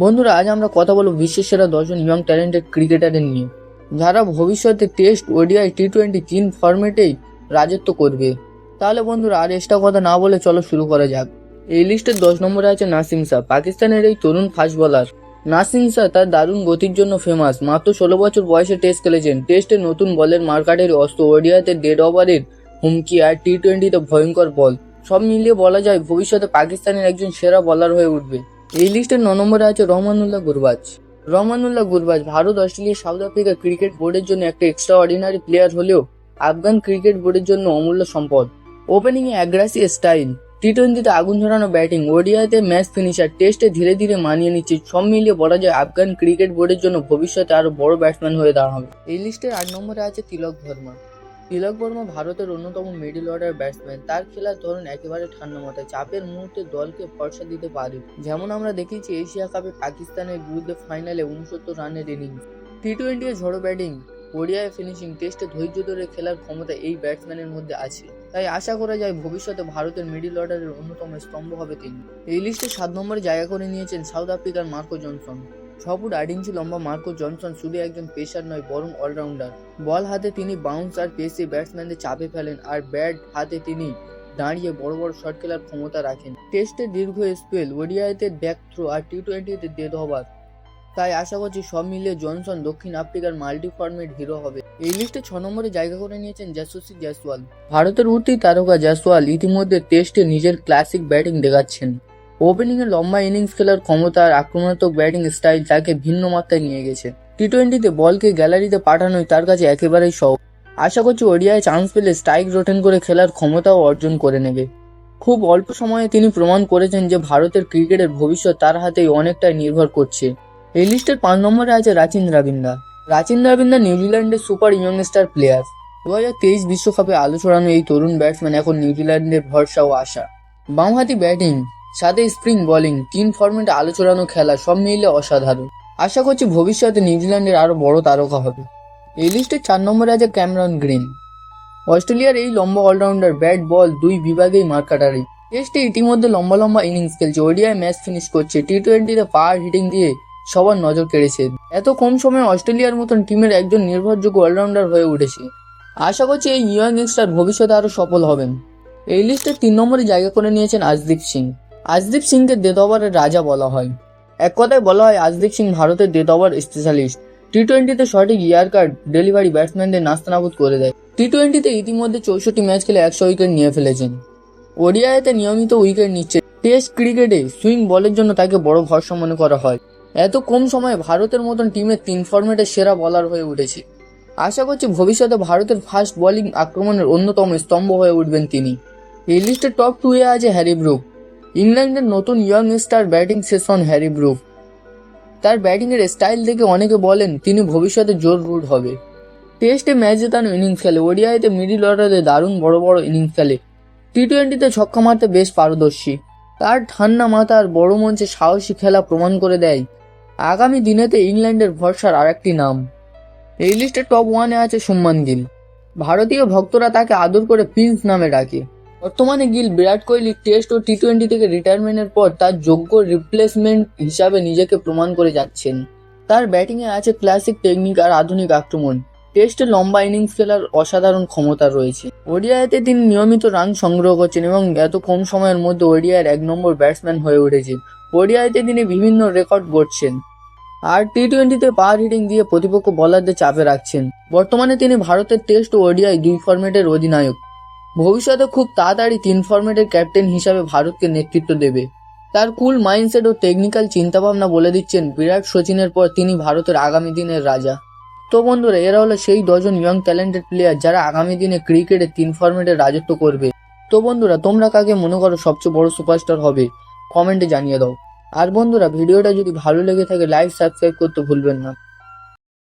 বন্ধুরা, আজ আমরা কথা বলব বিশ্বের সেরা 10 জন ইয়ং ট্যালেন্টেড ক্রিকেটারের নিয়ে, যারা ভবিষ্যতে টেস্ট, ওডিআই, টি-20 তিন ফরম্যাটেই রাজত্ব করবে। তাহলে বন্ধুরা, আর এক্সট্রা কথা না বলে চলো শুরু করা যাক। এই লিস্টের 10 নম্বরে আছে নাসিম শাহ, পাকিস্তানের এই তরুণ ফাস্ট বোলার। নাসিম শাহ তার দারুণ গতির জন্য ফেমাস। মাত্র 16 বছর বয়সে টেস্ট খেলেছেন। টেস্টে নতুন বলের মার্কাটের অস্ত্র, ওডিআইতে ডেড ওভারের হুমকি, আর টি-20তে ভয়ঙ্কর বল। সব মিলিয়ে বলা যায় ভবিষ্যতে পাকিস্তানের একজন সেরা বোলার হয়ে উঠবে। এই লিস্টের 9 নম্বরে আছে Rahmanullah Gurbaz. Rahmanullah Gurbaz Bharat, Australia, south Africa cricket বোর্ডের জন্য একটা এক্সট্রা অর্ডিনারি প্লেয়ার হলেও আফগান ক্রিকেট বোর্ডের জন্য অমূল্য সম্পদ। ওপেনিং এ অ্যাগ্রেসিভ স্টাইল, টি-20তে আগুন ঝরানো ব্যাটিং, ওডিআইতে ম্যাচ ফিনিশার, টেস্টে ধীরে ধীরে মানিয়ে নিচ্ছে। সব মিলিয়ে বলা যায় আফগান ক্রিকেট বোর্ডের জন্য ভবিষ্যতে আরো বড় ব্যাটসম্যান হয়ে দাঁড়াবে। এই লিস্টের 8 নম্বরে আছে তিলক বর্মা। তিলক বর্মা ভারতের অন্যতম মিডল অর্ডার ব্যাটসম্যান। তার খেলার ধরন একেবারে ঠান্ডা মাথায়, চাপের মুহূর্তে দলকে ভরসা দিতে পারে। যেমন আমরা দেখেছি এশিয়া কাপে পাকিস্তানের বিরুদ্ধে ফাইনালে 69 রানের ইনিংস। টি-20 এ ঝড়ো ব্যাটিং, ওডিআই ফিনিশিং, টেস্টে ধৈর্য ধরে খেলার ক্ষমতা এই ব্যাটসম্যানের মধ্যে আছে। তাই আশা করা যায় ভবিষ্যতে ভারতের মিডল অর্ডারের অন্যতম স্তম্ভ হবে তিনি। এই লিস্টে 7 নম্বরে জায়গা করে নিয়েছেন সাউথ আফ্রিকার মার্কো জনসন। 6 ফুট 8 ইঞ্চি লম্বা মার্কো জনসন শুধু একজন পেসার নয়, বরং অলরাউন্ডার। বল হাতে তিনি বাউন্স আর পেসে ব্যাটসম্যানদের চাপে ফেলেন, আর ব্যাট হাতে তিনি দাঁড়িয়ে বড় বড় শট খেলার ক্ষমতা রাখেন। টেস্টে দীর্ঘ স্পেল, ওডিআইতে ব্যাক থ্রো, আর টি-20তে ডেড ওভার। তাই আশা করছি সব মিলিয়ে জনসন দক্ষিণ আফ্রিকার মাল্টি ফরম্যাট হিরো হবে। এই লিস্টে 6 নম্বরে জায়গা করে নিয়েছেন যশস্বী জয়সওয়াল। ভারতের উঠতি তারকা জয়সওয়াল ইতিমধ্যে টেস্টে নিজের ক্লাসিক ব্যাটিং দেখাচ্ছেন। ওপেনিং এ লম্বা ইনিংস খেলার ক্ষমতা আর আক্রমণাত্মক ব্যাটিং স্টাইল তাকে ভিন্ন মাত্রায় নিয়ে গেছে। টি-20তে বলকে গ্যালারিতে পাঠানোই তার কাছে একেবারেই সহজ। আশা করছি ওডিআই চান্স পেলে স্ট্রাইক রোটেন করে খেলার ক্ষমতাও অর্জন করে নেবে। খুব অল্প সময়ে তিনি প্রমাণ করেছেন যে ভারতের ক্রিকেটের ভবিষ্যৎ তার হাতেই অনেকটাই নির্ভর করছে। এই লিস্টের 5 নম্বরে আছে রাচিন দ্রাবিড়। রাচিন দ্রাবিড় নিউজিল্যান্ডের সুপার ইয়ংস্টার প্লেয়ার। 2023 বিশ্বকাপে আলো ছড়ানো এই তরুণ ব্যাটসম্যান এখন নিউজিল্যান্ডের ভরসা ও আশা। বামহাতি ব্যাটিং, সাথে স্প্রিং বোলিং, তিন ফরম্যাটে আলো ছড়ানো খেলা, সব মিলে অসাধারণ। আশা করছি ভবিষ্যতে নিউজিল্যান্ডের আরো বড় তারকা হবে। এই লিস্টের 4 নম্বরে আছে ক্যামেরন গ্রিন। অস্ট্রেলিয়ার এই লম্বা অলরাউন্ডার ব্যাট বল দুই বিভাগেই মার্কাটারি। টেস্টে ইতিমধ্যে লম্বা লম্বা ইনিংস খেলছে, ওডিআই ম্যাচ ফিনিশ করছে, টি-20তে পাওয়ার হিটিং দিয়ে সবার নজর কেড়েছে। এত কম সময়ে অস্ট্রেলিয়ার মতন টিমের একজন নির্ভরযোগ্য অলরাউন্ডার হয়ে উঠেছে। আশা করছি এই ইয়ং ইয়ংস্টার ভবিষ্যতে আরো সফল হবেন। এই লিস্টের 3 নম্বরে জায়গা করে নিয়েছেন আজদীপ সিং। আজদীপ সিংকে ডেথ ওভারের রাজা বলা হয়। এক কথায় বলা হয় আজদীপ সিং ভারতের ডেথ ওভার স্পেশালিস্ট। টি-20তে সঠিক ইয়ারকার ডেলিভারি ব্যাটসম্যানদের নাস্তানাবুদ করে দেয়। টি-20তে ইতিমধ্যে 64 ম্যাচ খেলে 100 উইকেট নিয়ে ফেলেছেন। ওডিআইতে নিয়মিত উইকেট নিচ্ছে। টেস্ট ক্রিকেটে সুইং বলের জন্য তাকে বড় ভরসা মনে করা হয়। এত কম সময়ে ভারতের মতন টিমের 3 ফরম্যাটের সেরা বোলার হয়ে উঠেছে। আশা করছি ভবিষ্যতে ভারতের ফাস্ট বোলিং আক্রমণের অন্যতম স্তম্ভ হয়ে উঠবেন তিনি। এই লিস্টের টপ 2 এ আছে হ্যারি ব্রুক। ইংল্যান্ডের নতুন young star batting session Harry Brook. তার ব্যাটিং এর স্টাইল দেখে অনেকে বলেন তিনি ভবিষ্যতে জোর রুট হবে। টেস্টে ম্যাচ জেতানো ইনিংস খেলে, ওডিআইতে মিডল অর্ডারে দারুণ বড় বড় ইনিংস খেলে, টি-20তে ছক্কা মারতে বেশ পারদর্শী। তার ঠান্ডা মাথা আর বড় মঞ্চে সাহসী খেলা প্রমাণ করে দেয় আগামী দিনেতে ইংল্যান্ডের ভরসার আরেকটি নাম। এই লিস্টে টপ 1 এ আছে শুভমান গিল। ভারতীয় ভক্তরা তাকে আদর করে প্রিন্স নামে ডাকে। বর্তমানে গিল বিরাট কোহলি টেস্ট ও টি-20 থেকে রিটায়ারমেন্টের পর তার যোগ্য রিপ্লেসমেন্ট হিসাবে নিজেকে প্রমাণ করে যাচ্ছেন। তার ব্যাটিংয়ে আছে ক্লাসিক টেকনিক আর আধুনিক আক্রমণ। টেস্টে লম্বা ইনিংস খেলার অসাধারণ ক্ষমতা রয়েছে। ওডিআইতে তিনি নিয়মিত রান সংগ্রহ করছেন এবং এত কম সময়ের মধ্যে ওডিআইয়ের 1 নম্বর ব্যাটসম্যান হয়ে উঠেছেন। ওডিআইতে তিনি বিভিন্ন রেকর্ড গড়ছেন, আর টি-20তে পাওয়ার হিটিং দিয়ে প্রতিপক্ষ বোলারদের চাপে রাখছেন। বর্তমানে তিনি ভারতের টেস্ট ও ওডিআই 2 ফরম্যাটের অধিনায়ক। ভবিষ্যতে খুব তাড়াতাড়ি 3 ফরম্যাটের ক্যাপ্টেন হিসাবে ভারতকে নেতৃত্ব দেবে। তার কুল মাইন্ডসেট ও টেকনিক্যাল চিন্তাভাবনা বলে দিচ্ছেন বিরাট সচিনের পর তিনি ভারতের আগামী দিনের রাজা। তো বন্ধুরা, এরা হলো সেই 10 জন ইয়ং ট্যালেন্টেড প্লেয়ার যারা আগামী দিনে ক্রিকেটে 3 ফরম্যাটের রাজত্ব করবে। তো বন্ধুরা, তোমরা কাকে মনে করো সবচেয়ে বড় সুপারস্টার হবে কমেন্টে জানিয়ে দাও। আর বন্ধুরা, ভিডিওটা যদি ভালো লেগে থাকে লাইক সাবস্ক্রাইব করতে ভুলবেন না।